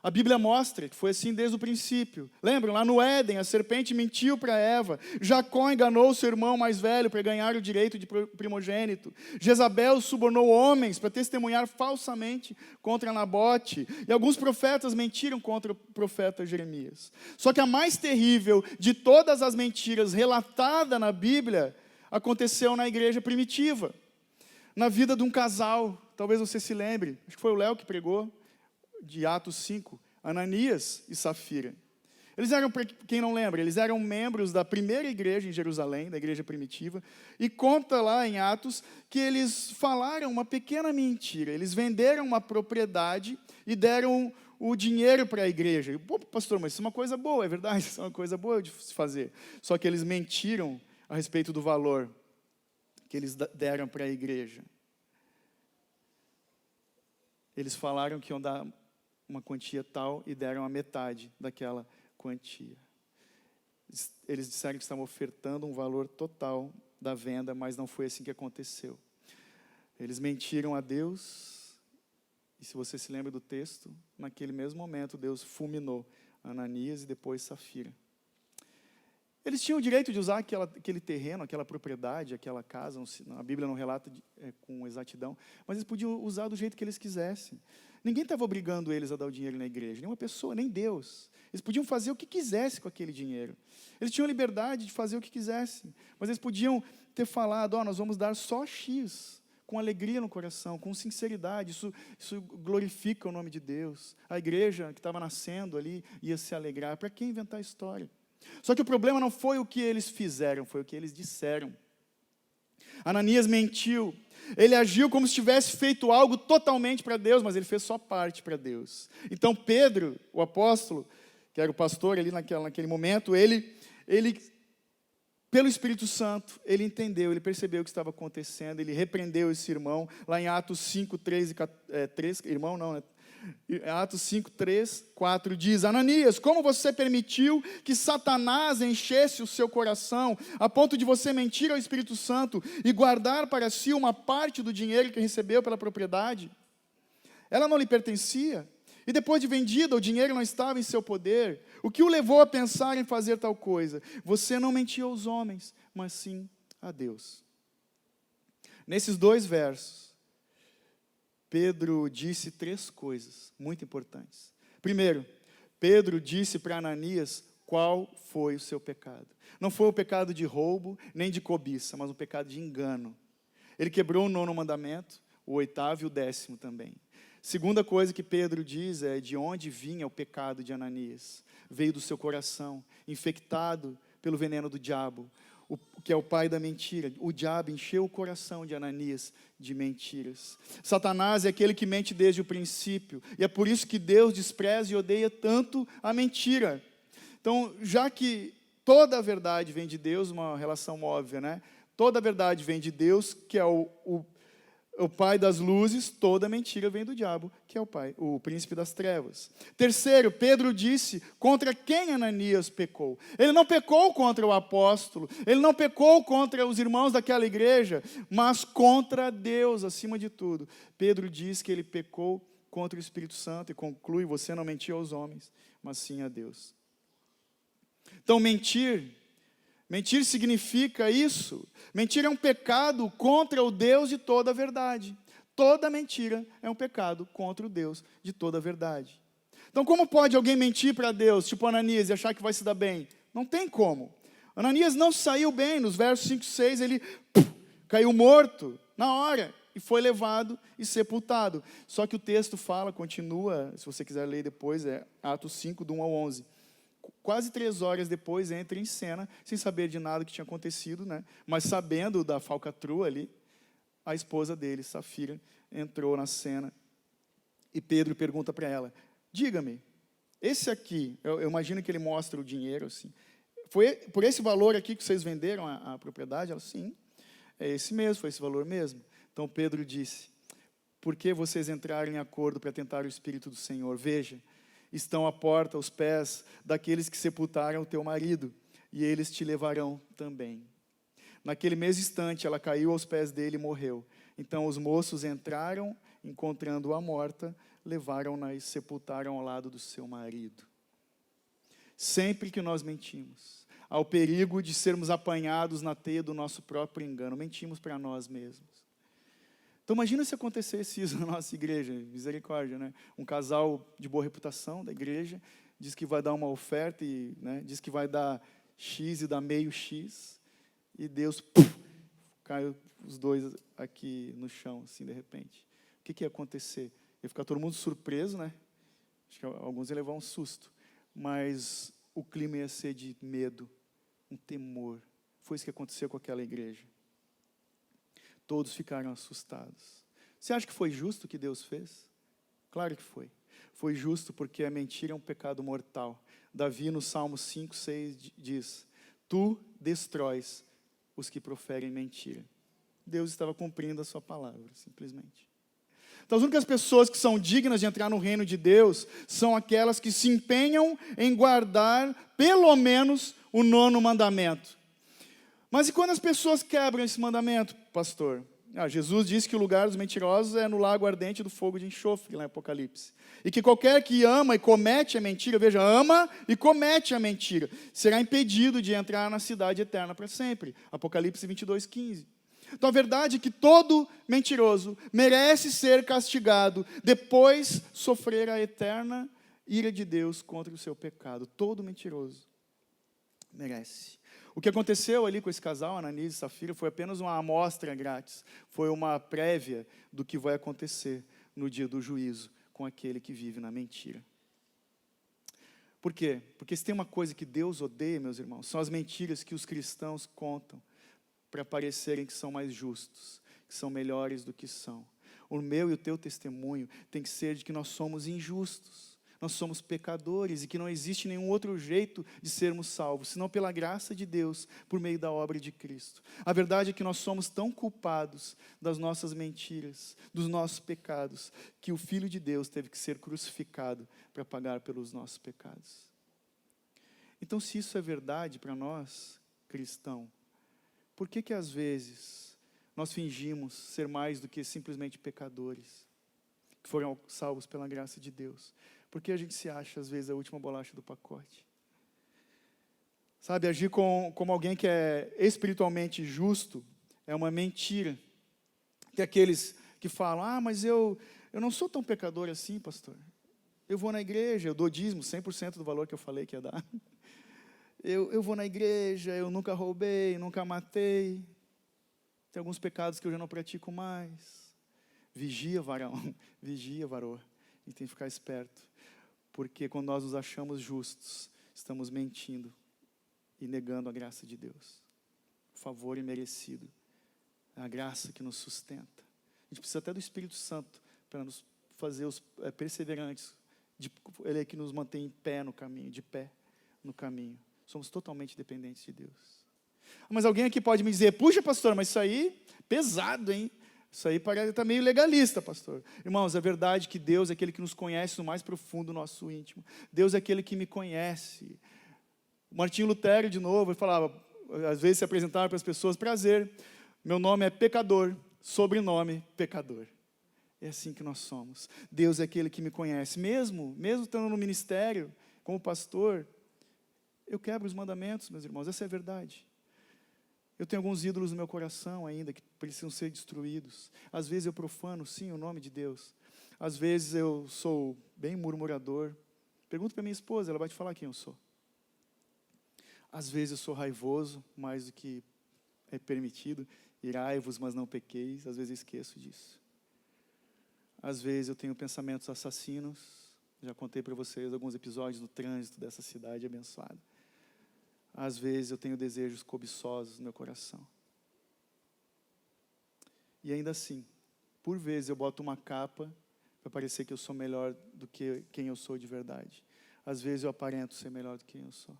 S1: A Bíblia mostra que foi assim desde o princípio. Lembram? Lá no Éden, a serpente mentiu para Eva. Jacó enganou seu irmão mais velho para ganhar o direito de primogênito. Jezabel subornou homens para testemunhar falsamente contra Nabote. E alguns profetas mentiram contra o profeta Jeremias. Só que a mais terrível de todas as mentiras relatada na Bíblia aconteceu na igreja primitiva. Na vida de um casal, talvez você se lembre, acho que foi o Léo que pregou, de Atos 5, Ananias e Safira. Eles eram, para quem não lembra, eles eram membros da primeira igreja em Jerusalém, da igreja primitiva, e conta lá em Atos que eles falaram uma pequena mentira. Eles venderam uma propriedade e deram o dinheiro para a igreja. Pô, pastor, mas isso é uma coisa boa, é verdade, isso é uma coisa boa de se fazer. Só que eles mentiram a respeito do valor que eles deram para a igreja. Eles falaram que iam dar uma quantia tal e deram a metade daquela quantia. Eles disseram que estavam ofertando um valor total da venda, mas não foi assim que aconteceu. Eles mentiram a Deus, e se você se lembra do texto, naquele mesmo momento Deus fulminou Ananias e depois Safira. Eles tinham o direito de usar aquele terreno, aquela propriedade, aquela casa, a Bíblia não relata com exatidão, mas eles podiam usar do jeito que eles quisessem. Ninguém estava obrigando eles a dar o dinheiro na igreja, nenhuma pessoa, nem Deus. Eles podiam fazer o que quisessem com aquele dinheiro. Eles tinham liberdade de fazer o que quisessem, mas eles podiam ter falado, nós vamos dar só X, com alegria no coração, com sinceridade. Isso glorifica o nome de Deus. A igreja que estava nascendo ali ia se alegrar. Para que inventar história? Só que o problema não foi o que eles fizeram, foi o que eles disseram. Ananias mentiu. Ele agiu como se tivesse feito algo totalmente para Deus, mas ele fez só parte para Deus. Então Pedro, o apóstolo, que era o pastor ali naquele momento, ele pelo Espírito Santo, ele entendeu, ele percebeu o que estava acontecendo, ele repreendeu esse irmão, lá em Atos 5, 3, irmão não, né? Atos 5, 3, 4 diz: Ananias, como você permitiu que Satanás enchesse o seu coração, a ponto de você mentir ao Espírito Santo e guardar para si uma parte do dinheiro que recebeu pela propriedade? Ela não lhe pertencia, e depois de vendida, o dinheiro não estava em seu poder. O que o levou a pensar em fazer tal coisa? Você não mentiu aos homens, mas sim a Deus. Nesses 2 versos, Pedro disse 3 coisas muito importantes. Primeiro, Pedro disse para Ananias qual foi o seu pecado. Não foi o pecado de roubo, nem de cobiça, mas um pecado de engano. Ele quebrou o 9º mandamento, o 8º e o 10º também. Segunda coisa que Pedro diz é de onde vinha o pecado de Ananias. Veio do seu coração, infectado pelo veneno do diabo, que é o pai da mentira. O diabo encheu o coração de Ananias de mentiras. Satanás é aquele que mente desde o princípio, e é por isso que Deus despreza e odeia tanto a mentira. Então, já que toda a verdade vem de Deus, uma relação óbvia, né? Toda a verdade vem de Deus, que é o pai das luzes, toda mentira vem do diabo, que é o príncipe das trevas. Terceiro, Pedro disse contra quem Ananias pecou. Ele não pecou contra o apóstolo, ele não pecou contra os irmãos daquela igreja, mas contra Deus, acima de tudo. Pedro diz que ele pecou contra o Espírito Santo e conclui: você não mentiu aos homens, mas sim a Deus. Então, mentir significa isso. Mentir é um pecado contra o Deus de toda a verdade. Toda mentira é um pecado contra o Deus de toda a verdade. Então, como pode alguém mentir para Deus, tipo Ananias, e achar que vai se dar bem? Não tem como. Ananias não saiu bem. Nos versos 5 e 6, ele caiu morto na hora e foi levado e sepultado. Só que o texto fala, continua, se você quiser ler depois, é Atos 5, do 1 ao 11. Quase 3 horas depois, entra em cena, sem saber de nada que tinha acontecido, né? Mas sabendo da falcatrua ali, a esposa dele, Safira, entrou na cena. E Pedro pergunta para ela: diga-me, esse aqui, eu imagino que ele mostra o dinheiro, assim, foi por esse valor aqui que vocês venderam a propriedade? Ela: sim, é esse mesmo, foi esse valor mesmo. Então Pedro disse: por que vocês entraram em acordo para tentar o Espírito do Senhor? Veja, estão à porta os pés daqueles que sepultaram o teu marido, e eles te levarão também. Naquele mesmo instante, ela caiu aos pés dele e morreu. Então os moços entraram, encontrando-a morta, levaram-na e sepultaram ao lado do seu marido. Sempre que nós mentimos, há o perigo de sermos apanhados na teia do nosso próprio engano. Mentimos para nós mesmos. Então imagina se acontecesse isso na nossa igreja, misericórdia, né? Um casal de boa reputação da igreja, diz que vai dar uma oferta, e, né, diz que vai dar X e dá meio X, e Deus, cai os dois aqui no chão, assim, de repente. O que ia acontecer? Ia ficar todo mundo surpreso, né? Acho que alguns iam levar um susto, mas o clima ia ser de medo, um temor. Foi isso que aconteceu com aquela igreja. Todos ficaram assustados. Você acha que foi justo o que Deus fez? Claro que foi. Foi justo porque a mentira é um pecado mortal. Davi, no Salmo 5, 6, diz: tu destróis os que proferem mentira. Deus estava cumprindo a sua palavra, simplesmente. Então, as únicas pessoas que são dignas de entrar no reino de Deus são aquelas que se empenham em guardar, pelo menos, o 9º mandamento. Mas e quando as pessoas quebram esse mandamento, pastor? Jesus disse que o lugar dos mentirosos é no lago ardente do fogo de enxofre, lá em Apocalipse. E que qualquer que ama e comete a mentira, veja, ama e comete a mentira, será impedido de entrar na cidade eterna para sempre. Apocalipse 22, 15. Então a verdade é que todo mentiroso merece ser castigado, depois sofrer a eterna ira de Deus contra o seu pecado. Todo mentiroso. merece. O que aconteceu ali com esse casal, Ananias e Safira, foi apenas uma amostra grátis, foi uma prévia do que vai acontecer no dia do juízo com aquele que vive na mentira. Por quê? Porque se tem uma coisa que Deus odeia, meus irmãos, são as mentiras que os cristãos contam para parecerem que são mais justos, que são melhores do que são. O meu e o teu testemunho tem que ser de que nós somos injustos, nós somos pecadores e que não existe nenhum outro jeito de sermos salvos, senão pela graça de Deus, por meio da obra de Cristo. A verdade é que nós somos tão culpados das nossas mentiras, dos nossos pecados, que o Filho de Deus teve que ser crucificado para pagar pelos nossos pecados. Então, se isso é verdade para nós, cristão, por que às vezes nós fingimos ser mais do que simplesmente pecadores, que foram salvos pela graça de Deus? Porque a gente se acha, às vezes, a última bolacha do pacote. Sabe, agir como alguém que é espiritualmente justo é uma mentira. Tem aqueles que falam, mas eu não sou tão pecador assim, pastor. Eu vou na igreja, eu dou dízimo, 100% do valor que eu falei que ia dar. Eu vou na igreja, eu nunca roubei, nunca matei. Tem alguns pecados que eu já não pratico mais. Vigia, varão, vigia, varô. A gente tem que ficar esperto. Porque quando nós nos achamos justos, estamos mentindo e negando a graça de Deus. O favor imerecido. É a graça que nos sustenta. A gente precisa até do Espírito Santo para nos fazer os perseverantes. Ele é que nos mantém em pé no caminho, de pé no caminho. Somos totalmente dependentes de Deus. Mas alguém aqui pode me dizer, puxa, pastor, mas isso aí pesado, hein? Isso aí parece estar meio legalista, pastor. Irmãos, é verdade que Deus é aquele que nos conhece no mais profundo do nosso íntimo. Deus é aquele que me conhece. O Martinho Lutero, de novo, ele falava, às vezes se apresentava para as pessoas, prazer, meu nome é pecador, sobrenome pecador. É assim que nós somos. Deus é aquele que me conhece. Mesmo estando no ministério, como pastor, eu quebro os mandamentos, meus irmãos, essa é a verdade. Eu tenho alguns ídolos no meu coração ainda que precisam ser destruídos. Às vezes eu profano, sim, o nome de Deus. Às vezes eu sou bem murmurador. Pergunta para minha esposa, ela vai te falar quem eu sou. Às vezes eu sou raivoso, mais do que é permitido. Irai-vos, mas não pequeis. Às vezes eu esqueço disso. Às vezes eu tenho pensamentos assassinos. Já contei para vocês alguns episódios no trânsito dessa cidade abençoada. Às vezes eu tenho desejos cobiçosos no meu coração. E ainda assim, por vezes eu boto uma capa para parecer que eu sou melhor do que quem eu sou de verdade. Às vezes eu aparento ser melhor do que quem eu sou.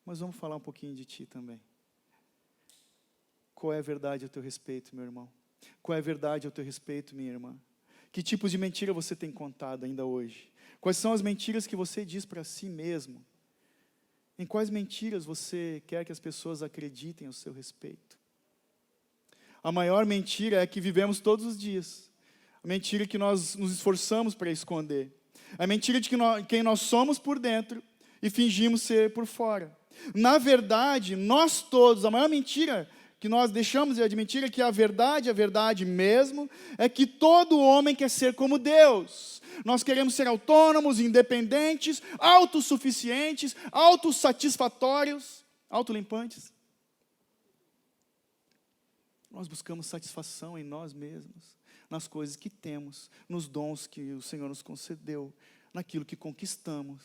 S1: Mas vamos falar um pouquinho de ti também. Qual é a verdade a teu respeito, meu irmão? Qual é a verdade a teu respeito, minha irmã? Que tipos de mentira você tem contado ainda hoje? Quais são as mentiras que você diz para si mesmo? Em quais mentiras você quer que as pessoas acreditem ao seu respeito? A maior mentira é a que vivemos todos os dias. A mentira que nós nos esforçamos para esconder. A mentira de quem nós somos por dentro e fingimos ser por fora. Na verdade, nós todos, a maior mentira que nós deixamos de admitir é que a verdade mesmo, é que todo homem quer ser como Deus. Nós queremos ser autônomos, independentes, autossuficientes, autossatisfatórios, autolimpantes. Nós buscamos satisfação em nós mesmos, nas coisas que temos, nos dons que o Senhor nos concedeu, naquilo que conquistamos.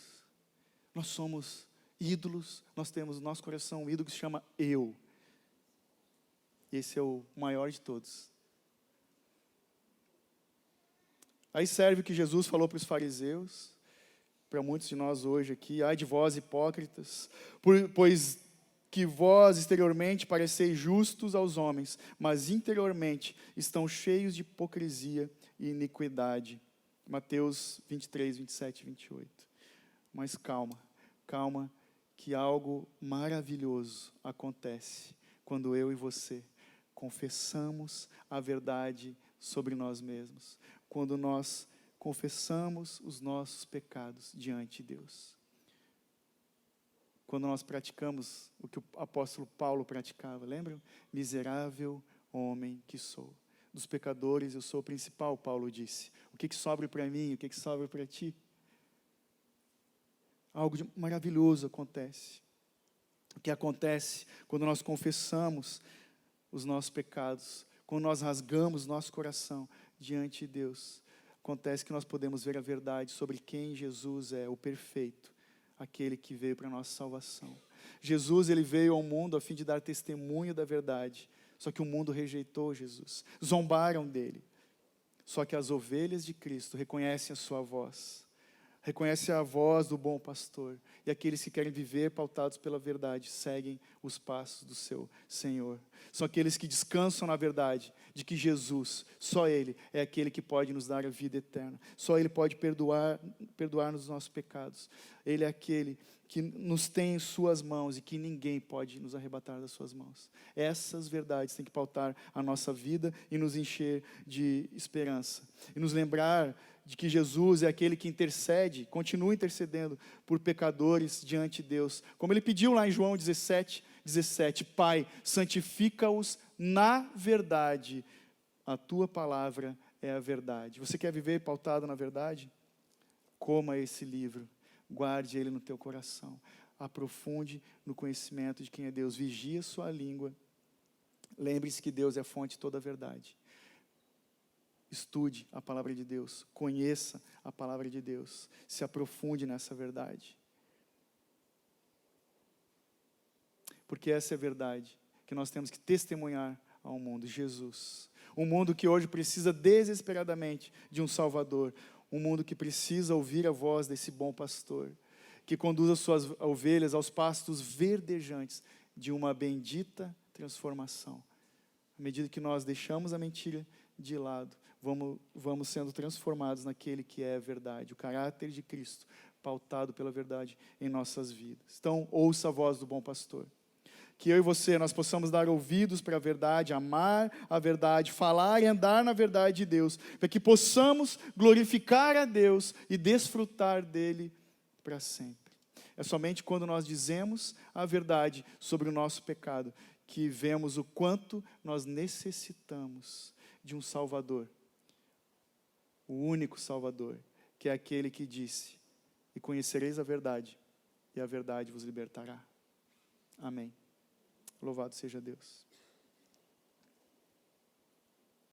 S1: Nós somos ídolos, nós temos no nosso coração um ídolo que se chama eu. Esse é o maior de todos. Aí serve o que Jesus falou para os fariseus, para muitos de nós hoje aqui. Ai de vós, hipócritas, pois que vós exteriormente pareceis justos aos homens, mas interiormente estão cheios de hipocrisia e iniquidade. Mateus 23, 27 e 28. Mas calma, que algo maravilhoso acontece quando eu e você confessamos a verdade sobre nós mesmos. Quando nós confessamos os nossos pecados diante de Deus. Quando nós praticamos o que o apóstolo Paulo praticava, lembram? Miserável homem que sou. Dos pecadores eu sou o principal, Paulo disse. O que sobra para mim, o que sobra para ti? Algo maravilhoso acontece. O que acontece quando nós confessamos os nossos pecados, quando nós rasgamos nosso coração diante de Deus, acontece que nós podemos ver a verdade sobre quem Jesus é, o perfeito, aquele que veio para a nossa salvação. Jesus, ele veio ao mundo a fim de dar testemunho da verdade, só que o mundo rejeitou Jesus, zombaram dele. Só que as ovelhas de Cristo reconhecem a sua voz, reconhecem a voz do bom pastor, e aqueles que querem viver pautados pela verdade seguem os passos do seu Senhor. São aqueles que descansam na verdade de que Jesus, só Ele, é aquele que pode nos dar a vida eterna. Só Ele pode perdoar-nos os nossos pecados. Ele é aquele que nos tem em suas mãos e que ninguém pode nos arrebatar das suas mãos. Essas verdades têm que pautar a nossa vida e nos encher de esperança. E nos lembrar de que Jesus é aquele que intercede, continua intercedendo por pecadores diante de Deus. Como Ele pediu lá em João 17, Pai, santifica-os na verdade. A Tua palavra é a verdade. Você quer viver pautado na verdade? Coma esse livro. Guarde ele no teu coração. Aprofunde no conhecimento de quem é Deus. Vigie a sua língua. Lembre-se que Deus é a fonte de toda a verdade. Estude a palavra de Deus. Conheça a palavra de Deus. Se aprofunde nessa verdade. Porque essa é a verdade que nós temos que testemunhar ao mundo. Jesus. Um mundo que hoje precisa desesperadamente de um Salvador. Um mundo que precisa ouvir a voz desse bom pastor, que conduz as suas ovelhas aos pastos verdejantes de uma bendita transformação. À medida que nós deixamos a mentira de lado, vamos sendo transformados naquele que é a verdade, o caráter de Cristo, pautado pela verdade em nossas vidas. Então, ouça a voz do bom pastor. Que eu e você, nós possamos dar ouvidos para a verdade, amar a verdade, falar e andar na verdade de Deus, para que possamos glorificar a Deus e desfrutar dele para sempre. É somente quando nós dizemos a verdade sobre o nosso pecado, que vemos o quanto nós necessitamos de um Salvador, o único Salvador, que é aquele que disse, e conhecereis a verdade, e a verdade vos libertará. Amém. Louvado seja Deus.